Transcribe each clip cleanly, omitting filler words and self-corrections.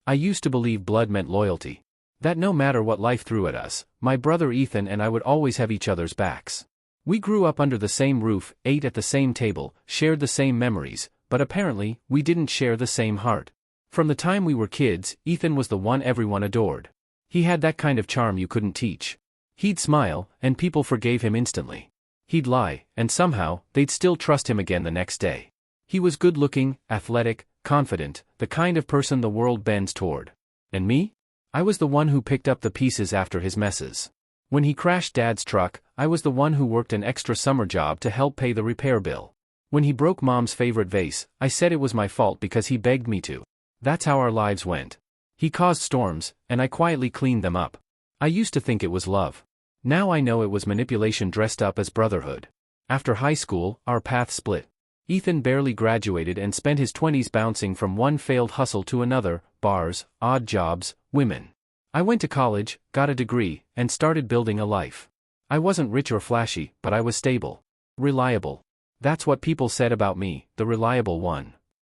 I used to believe blood meant loyalty. That no matter what life threw at us, my brother Ethan and I would always have each other's backs. We grew up under the same roof, ate at the same table, shared the same memories, but apparently, we didn't share the same heart. From the time we were kids, Ethan was the one everyone adored. He had that kind of charm you couldn't teach. He'd smile, and people forgave him instantly. He'd lie, and somehow, they'd still trust him again the next day. He was good-looking, athletic, confident, the kind of person the world bends toward. And me? I was the one who picked up the pieces after his messes. When he crashed Dad's truck, I was the one who worked an extra summer job to help pay the repair bill. When he broke Mom's favorite vase, I said it was my fault because he begged me to. That's how our lives went. He caused storms, and I quietly cleaned them up. I used to think it was love. Now I know it was manipulation dressed up as brotherhood. After high school, our paths split. Ethan barely graduated and spent his 20s bouncing from one failed hustle to another, bars, odd jobs, women. I went to college, got a degree, and started building a life. I wasn't rich or flashy, but I was stable. Reliable. That's what people said about me, the reliable one.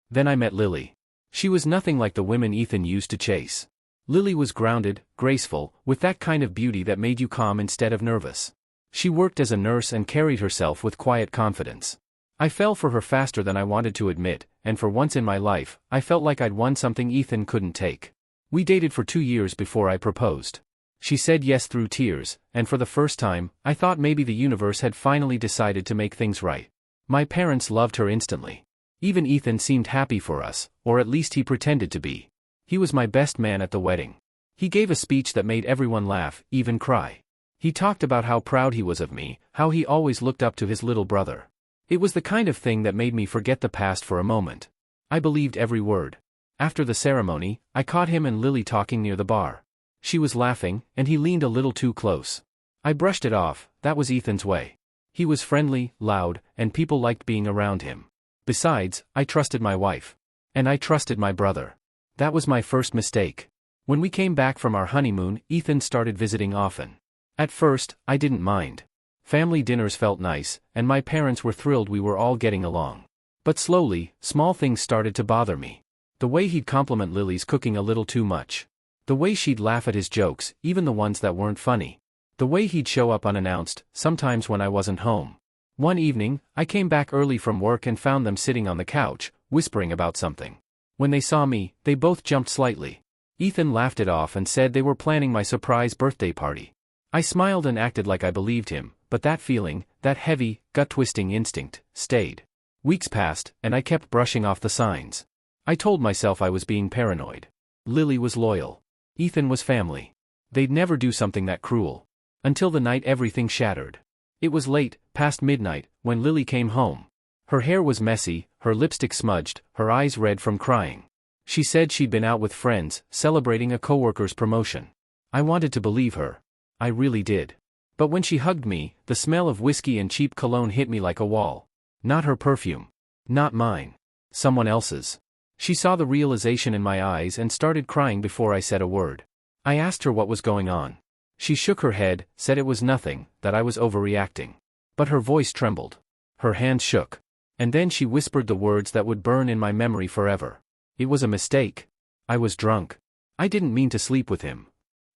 Then I met Lily. She was nothing like the women Ethan used to chase. Lily was grounded, graceful, with that kind of beauty that made you calm instead of nervous. She worked as a nurse and carried herself with quiet confidence. I fell for her faster than I wanted to admit, and for once in my life, I felt like I'd won something Ethan couldn't take. We dated for 2 years before I proposed. She said yes through tears, and for the first time, I thought maybe the universe had finally decided to make things right. My parents loved her instantly. Even Ethan seemed happy for us, or at least he pretended to be. He was my best man at the wedding. He gave a speech that made everyone laugh, even cry. He talked about how proud he was of me, how he always looked up to his little brother. It was the kind of thing that made me forget the past for a moment. I believed every word. After the ceremony, I caught him and Lily talking near the bar. She was laughing, and he leaned a little too close. I brushed it off, that was Ethan's way. He was friendly, loud, and people liked being around him. Besides, I trusted my wife. And I trusted my brother. That was my first mistake. When we came back from our honeymoon, Ethan started visiting often. At first, I didn't mind. Family dinners felt nice, and my parents were thrilled we were all getting along. But slowly, small things started to bother me. The way he'd compliment Lily's cooking a little too much. The way she'd laugh at his jokes, even the ones that weren't funny. The way he'd show up unannounced, sometimes when I wasn't home. One evening, I came back early from work and found them sitting on the couch, whispering about something. When they saw me, they both jumped slightly. Ethan laughed it off and said they were planning my surprise birthday party. I smiled and acted like I believed him, but that feeling, that heavy, gut-twisting instinct, stayed. Weeks passed, and I kept brushing off the signs. I told myself I was being paranoid. Lily was loyal. Ethan was family. They'd never do something that cruel. Until the night everything shattered. It was late, past midnight, when Lily came home. Her hair was messy, her lipstick smudged, her eyes red from crying. She said she'd been out with friends, celebrating a coworker's promotion. I wanted to believe her. I really did. But when she hugged me, the smell of whiskey and cheap cologne hit me like a wall. Not her perfume. Not mine. Someone else's. She saw the realization in my eyes and started crying before I said a word. I asked her what was going on. She shook her head, said it was nothing, that I was overreacting. But her voice trembled. Her hands shook. And then she whispered the words that would burn in my memory forever. It was a mistake. I was drunk. I didn't mean to sleep with him.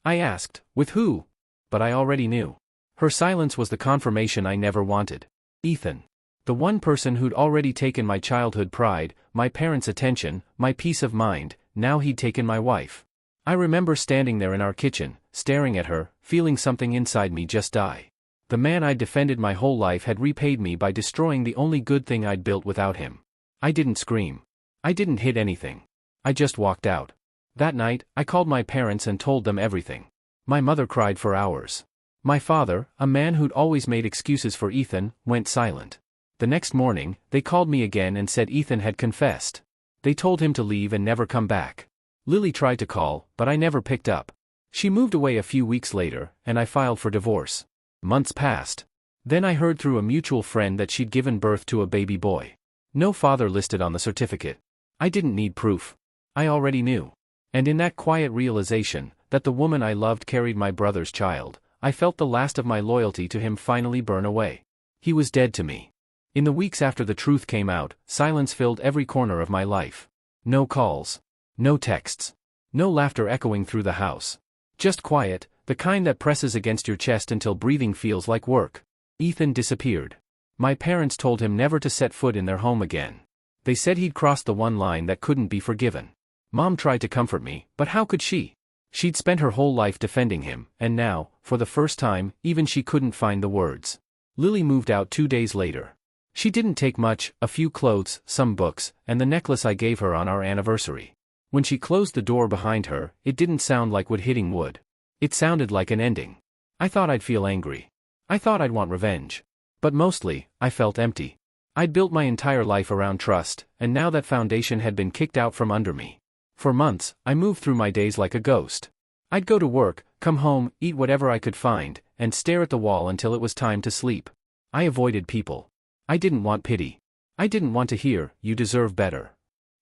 I asked, with who? But I already knew. Her silence was the confirmation I never wanted. Ethan. The one person who'd already taken my childhood pride, my parents' attention, my peace of mind, now he'd taken my wife. I remember standing there in our kitchen, staring at her, feeling something inside me just die. The man I'd defended my whole life had repaid me by destroying the only good thing I'd built without him. I didn't scream. I didn't hit anything. I just walked out. That night, I called my parents and told them everything. My mother cried for hours. My father, a man who'd always made excuses for Ethan, went silent. The next morning, they called me again and said Ethan had confessed. They told him to leave and never come back. Lily tried to call, but I never picked up. She moved away a few weeks later, and I filed for divorce. Months passed. Then I heard through a mutual friend that she'd given birth to a baby boy. No father listed on the certificate. I didn't need proof. I already knew. And in that quiet realization, that the woman I loved carried my brother's child, I felt the last of my loyalty to him finally burn away. He was dead to me. In the weeks after the truth came out, silence filled every corner of my life. No calls. No texts. No laughter echoing through the house. Just quiet, the kind that presses against your chest until breathing feels like work. Ethan disappeared. My parents told him never to set foot in their home again. They said he'd crossed the one line that couldn't be forgiven. Mom tried to comfort me, but how could she? She'd spent her whole life defending him, and now, for the first time, even she couldn't find the words. Lily moved out 2 days later. She didn't take much, a few clothes, some books, and the necklace I gave her on our anniversary. When she closed the door behind her, it didn't sound like wood hitting wood. It sounded like an ending. I thought I'd feel angry. I thought I'd want revenge. But mostly, I felt empty. I'd built my entire life around trust, and now that foundation had been kicked out from under me. For months, I moved through my days like a ghost. I'd go to work, come home, eat whatever I could find, and stare at the wall until it was time to sleep. I avoided people. I didn't want pity. I didn't want to hear, "You deserve better."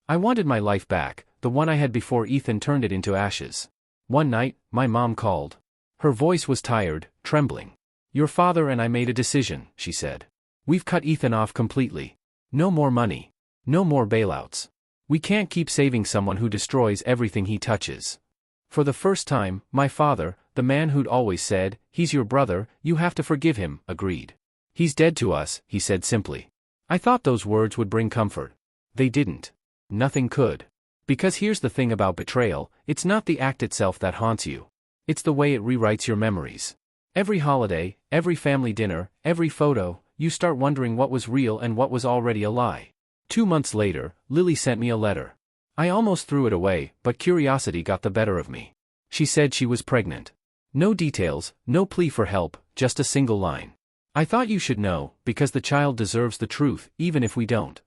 I wanted my life back, the one I had before Ethan turned it into ashes. One night, my mom called. Her voice was tired, trembling. "Your father and I made a decision," she said. "We've cut Ethan off completely. No more money. No more bailouts. We can't keep saving someone who destroys everything he touches." For the first time, my father, the man who'd always said, "He's your brother, you have to forgive him," agreed. "He's dead to us," he said simply. I thought those words would bring comfort. They didn't. Nothing could. Because here's the thing about betrayal, it's not the act itself that haunts you. It's the way it rewrites your memories. Every holiday, every family dinner, every photo, you start wondering what was real and what was already a lie. 2 months later, Lily sent me a letter. I almost threw it away, but curiosity got the better of me. She said she was pregnant. No details, no plea for help, just a single line. "I thought you should know, because the child deserves the truth, even if we don't."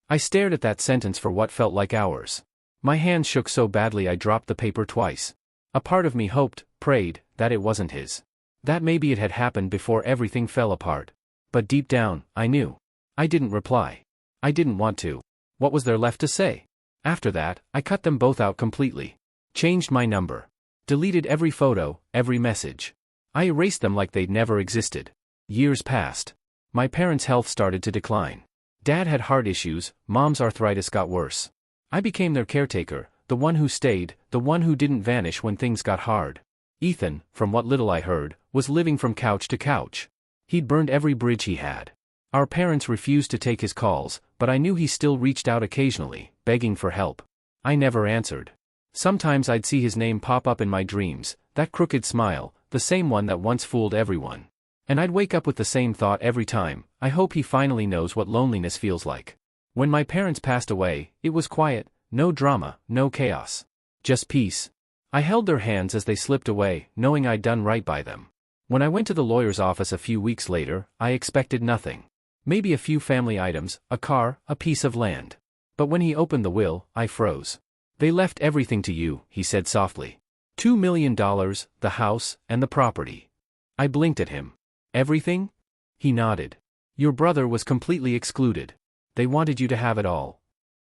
I stared at that sentence for what felt like hours. My hands shook so badly I dropped the paper twice. A part of me hoped, prayed, that it wasn't his. That maybe it had happened before everything fell apart. But deep down, I knew. I didn't reply. I didn't want to. What was there left to say? After that, I cut them both out completely. Changed my number. Deleted every photo, every message. I erased them like they'd never existed. Years passed. My parents' health started to decline. Dad had heart issues, Mom's arthritis got worse. I became their caretaker, the one who stayed, the one who didn't vanish when things got hard. Ethan, from what little I heard, was living from couch to couch. He'd burned every bridge he had. Our parents refused to take his calls, but I knew he still reached out occasionally, begging for help. I never answered. Sometimes I'd see his name pop up in my dreams, that crooked smile, the same one that once fooled everyone. And I'd wake up with the same thought every time, I hope he finally knows what loneliness feels like. When my parents passed away, it was quiet, no drama, no chaos. Just peace. I held their hands as they slipped away, knowing I'd done right by them. When I went to the lawyer's office a few weeks later, I expected nothing. Maybe a few family items, a car, a piece of land. But when he opened the will, I froze. "They left everything to you," he said softly. $2 million, the house, and the property. I blinked at him. "Everything?" He nodded. "Your brother was completely excluded. They wanted you to have it all."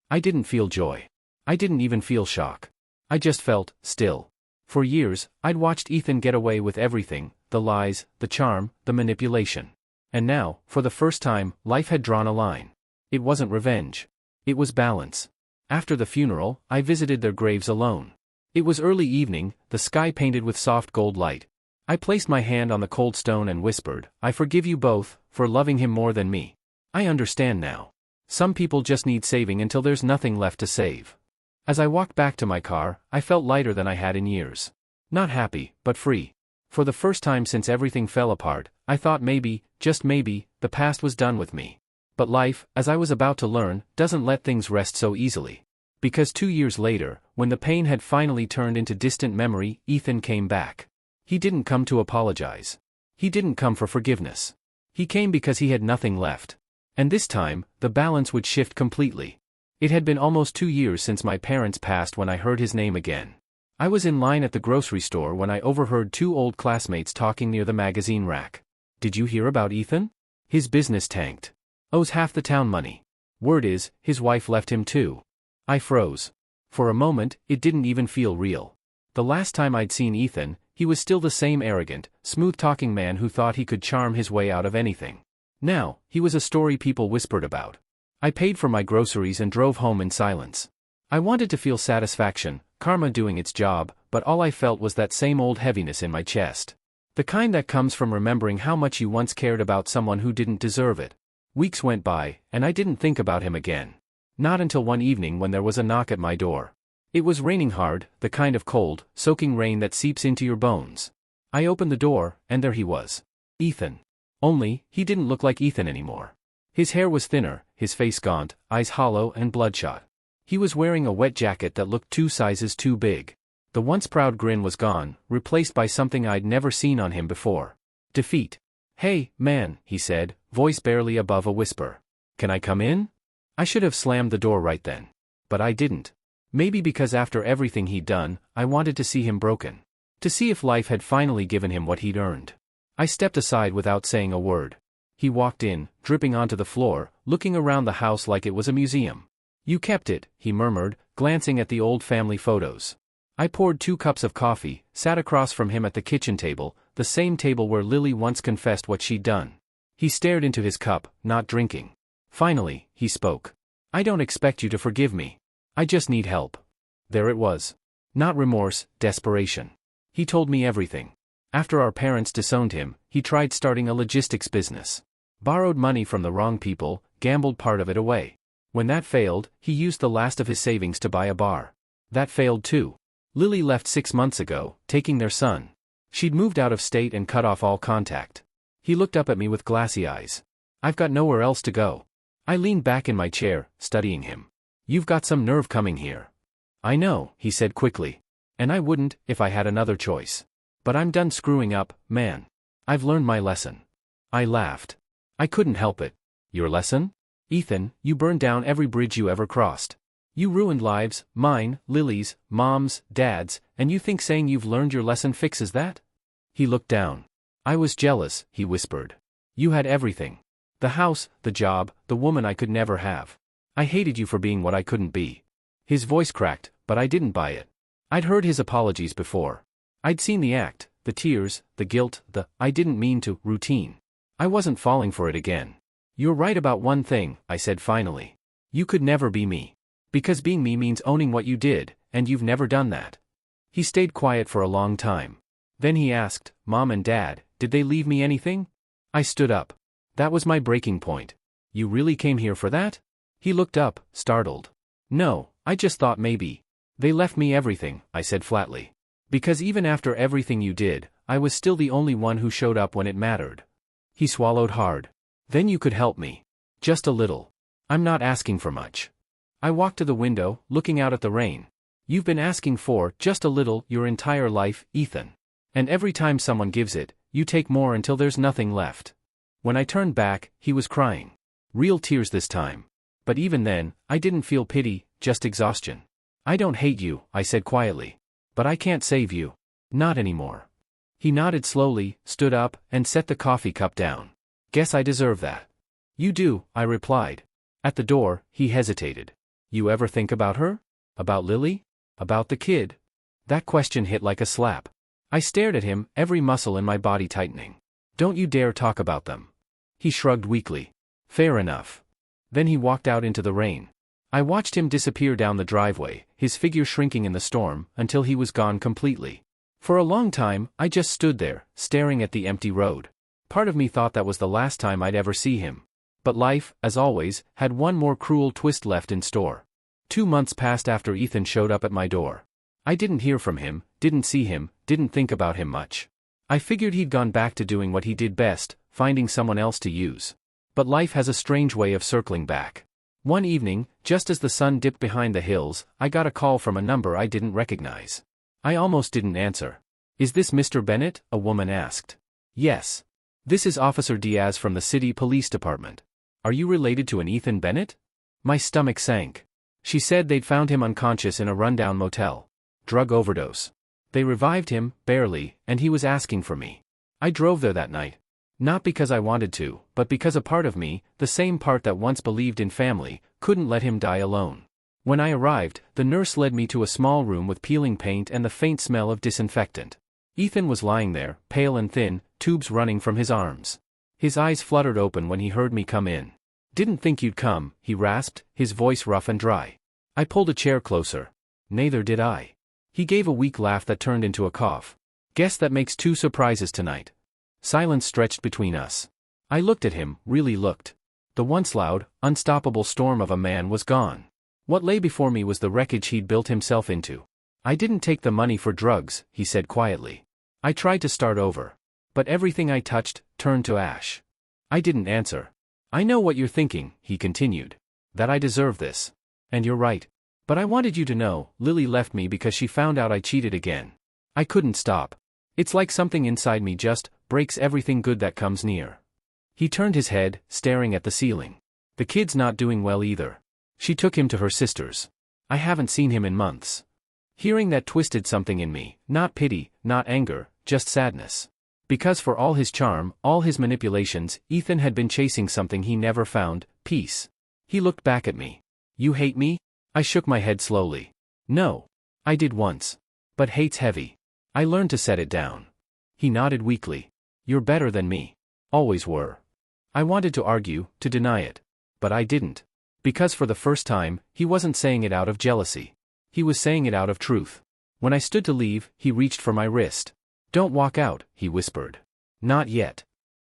I didn't feel joy. I didn't even feel shock. I just felt still. For years, I'd watched Ethan get away with everything, the lies, the charm, the manipulation. And now, for the first time, life had drawn a line. It wasn't revenge. It was balance. After the funeral, I visited their graves alone. It was early evening, the sky painted with soft gold light. I placed my hand on the cold stone and whispered, "I forgive you both, for loving him more than me. I understand now. Some people just need saving until there's nothing left to save." As I walked back to my car, I felt lighter than I had in years. Not happy, but free. For the first time since everything fell apart, I thought maybe, just maybe, the past was done with me. But life, as I was about to learn, doesn't let things rest so easily. Because 2 years later, when the pain had finally turned into distant memory, Ethan came back. He didn't come to apologize. He didn't come for forgiveness. He came because he had nothing left. And this time, the balance would shift completely. It had been almost 2 years since my parents passed when I heard his name again. I was in line at the grocery store when I overheard 2 old classmates talking near the magazine rack. "Did you hear about Ethan? His business tanked. Owes half the town money. Word is, his wife left him too." I froze. For a moment, it didn't even feel real. The last time I'd seen Ethan, he was still the same arrogant, smooth-talking man who thought he could charm his way out of anything. Now, he was a story people whispered about. I paid for my groceries and drove home in silence. I wanted to feel satisfaction, karma doing its job, but all I felt was that same old heaviness in my chest. The kind that comes from remembering how much you once cared about someone who didn't deserve it. Weeks went by, and I didn't think about him again. Not until one evening when there was a knock at my door. It was raining hard, the kind of cold, soaking rain that seeps into your bones. I opened the door, and there he was. Ethan. Only, he didn't look like Ethan anymore. His hair was thinner, his face gaunt, eyes hollow and bloodshot. He was wearing a wet jacket that looked 2 sizes too big. The once proud grin was gone, replaced by something I'd never seen on him before. Defeat. "Hey, man," he said, voice barely above a whisper. "Can I come in?" I should have slammed the door right then. But I didn't. Maybe because after everything he'd done, I wanted to see him broken. To see if life had finally given him what he'd earned. I stepped aside without saying a word. He walked in, dripping onto the floor, looking around the house like it was a museum. "You kept it," he murmured, glancing at the old family photos. I poured 2 cups of coffee, sat across from him at the kitchen table, the same table where Lily once confessed what she'd done. He stared into his cup, not drinking. Finally, he spoke. "I don't expect you to forgive me. I just need help." There it was. Not remorse, desperation. He told me everything. After our parents disowned him, he tried starting a logistics business. Borrowed money from the wrong people, gambled part of it away. When that failed, he used the last of his savings to buy a bar. That failed too. Lily left 6 months ago, taking their son. She'd moved out of state and cut off all contact. He looked up at me with glassy eyes. "I've got nowhere else to go." I leaned back in my chair, studying him. "You've got some nerve coming here." "I know," he said quickly. "And I wouldn't, if I had another choice. But I'm done screwing up, man. I've learned my lesson." I laughed. I couldn't help it. "Your lesson?" "Ethan, you burned down every bridge you ever crossed. You ruined lives, mine, Lily's, Mom's, Dad's, and you think saying you've learned your lesson fixes that?" He looked down. "I was jealous," he whispered. "You had everything. The house, the job, the woman I could never have. I hated you for being what I couldn't be." His voice cracked, but I didn't buy it. I'd heard his apologies before. I'd seen the act, the tears, the guilt, the "I didn't mean to" routine. I wasn't falling for it again. "You're right about one thing," I said finally. "You could never be me. Because being me means owning what you did, and you've never done that." He stayed quiet for a long time. Then he asked, "Mom and Dad, did they leave me anything?" I stood up. That was my breaking point. "You really came here for that?" He looked up, startled. "No, I just thought maybe." "They left me everything," I said flatly. "Because even after everything you did, I was still the only one who showed up when it mattered." He swallowed hard. "Then you could help me. Just a little. I'm not asking for much." I walked to the window, looking out at the rain. "You've been asking for just a little your entire life, Ethan. And every time someone gives it, you take more until there's nothing left." When I turned back, he was crying. Real tears this time. But even then, I didn't feel pity, just exhaustion. "I don't hate you," I said quietly. "But I can't save you. Not anymore." He nodded slowly, stood up, and set the coffee cup down. "Guess I deserve that." "You do," I replied. At the door, he hesitated. "You ever think about her? About Lily? About the kid?" That question hit like a slap. I stared at him, every muscle in my body tightening. "Don't you dare talk about them." He shrugged weakly. "Fair enough." Then he walked out into the rain. I watched him disappear down the driveway, his figure shrinking in the storm, until he was gone completely. For a long time, I just stood there, staring at the empty road. Part of me thought that was the last time I'd ever see him. But life, as always, had one more cruel twist left in store. 2 months passed after Ethan showed up at my door. I didn't hear from him, didn't see him, didn't think about him much. I figured he'd gone back to doing what he did best, finding someone else to use. But life has a strange way of circling back. One evening, just as the sun dipped behind the hills, I got a call from a number I didn't recognize. I almost didn't answer. "Is this Mr. Bennett?" a woman asked. "Yes. This is Officer Diaz from the city police department. Are you related to an Ethan Bennett?" My stomach sank. She said they'd found him unconscious in a rundown motel. Drug overdose. They revived him, barely, and he was asking for me. I drove there that night. Not because I wanted to, but because a part of me, the same part that once believed in family, couldn't let him die alone. When I arrived, the nurse led me to a small room with peeling paint and the faint smell of disinfectant. Ethan was lying there, pale and thin, tubes running from his arms. His eyes fluttered open when he heard me come in. "Didn't think you'd come," he rasped, his voice rough and dry. I pulled a chair closer. "Neither did I." He gave a weak laugh that turned into a cough. Guess that makes 2 surprises tonight. Silence stretched between us. I looked at him, really looked. The once loud, unstoppable storm of a man was gone. What lay before me was the wreckage he'd built himself into. I didn't take the money for drugs, he said quietly. I tried to start over. But everything I touched turned to ash. I didn't answer. I know what you're thinking, he continued. That I deserve this. And you're right. But I wanted you to know, Lily left me because she found out I cheated again. I couldn't stop. It's like something inside me just breaks everything good that comes near. He turned his head, staring at the ceiling. The kid's not doing well either. She took him to her sister's. I haven't seen him in months. Hearing that twisted something in me, not pity, not anger, just sadness. Because for all his charm, all his manipulations, Ethan had been chasing something he never found, peace. He looked back at me. You hate me? I shook my head slowly. No. I did once. But hate's heavy. I learned to set it down. He nodded weakly. You're better than me. Always were. I wanted to argue, to deny it. But I didn't. Because for the first time, he wasn't saying it out of jealousy. He was saying it out of truth. When I stood to leave, he reached for my wrist. Don't walk out, he whispered. Not yet.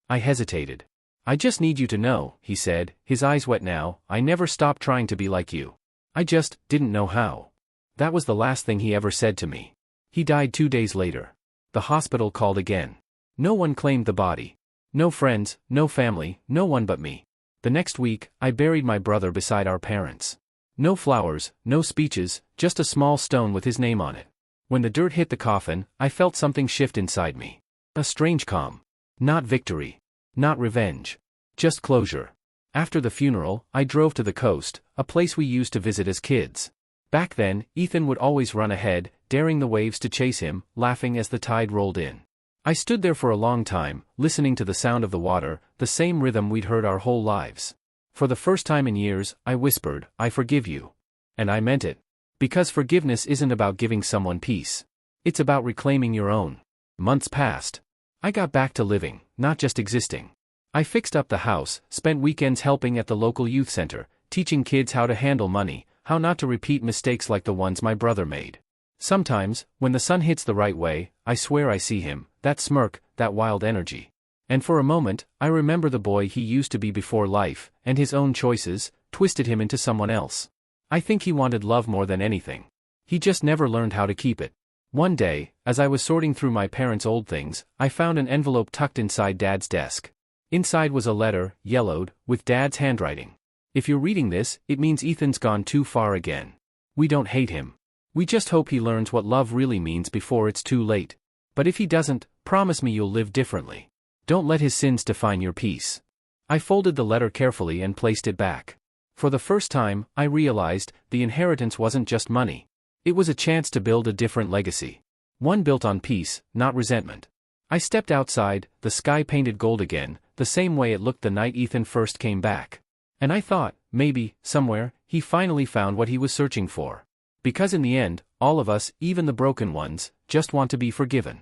I hesitated. I just need you to know, he said, his eyes wet now, I never stopped trying to be like you. I just didn't know how. That was the last thing he ever said to me. He died 2 days later. The hospital called again. No one claimed the body. No friends, no family, no one but me. The next week, I buried my brother beside our parents. No flowers, no speeches, just a small stone with his name on it. When the dirt hit the coffin, I felt something shift inside me. A strange calm. Not victory. Not revenge. Just closure. After the funeral, I drove to the coast, a place we used to visit as kids. Back then, Ethan would always run ahead, daring the waves to chase him, laughing as the tide rolled in. I stood there for a long time, listening to the sound of the water, the same rhythm we'd heard our whole lives. For the first time in years, I whispered, I forgive you. And I meant it. Because forgiveness isn't about giving someone peace. It's about reclaiming your own. Months passed. I got back to living, not just existing. I fixed up the house, spent weekends helping at the local youth center, teaching kids how to handle money, how not to repeat mistakes like the ones my brother made. Sometimes, when the sun hits the right way, I swear I see him, that smirk, that wild energy. And for a moment, I remember the boy he used to be before life, and his own choices, twisted him into someone else. I think he wanted love more than anything. He just never learned how to keep it. One day, as I was sorting through my parents' old things, I found an envelope tucked inside Dad's desk. Inside was a letter, yellowed, with Dad's handwriting. If you're reading this, it means Ethan's gone too far again. We don't hate him. We just hope he learns what love really means before it's too late. But if he doesn't, promise me you'll live differently. Don't let his sins define your peace. I folded the letter carefully and placed it back. For the first time, I realized the inheritance wasn't just money. It was a chance to build a different legacy. One built on peace, not resentment. I stepped outside, the sky painted gold again, the same way it looked the night Ethan first came back. And I thought, maybe, somewhere, he finally found what he was searching for. Because in the end, all of us, even the broken ones, just want to be forgiven.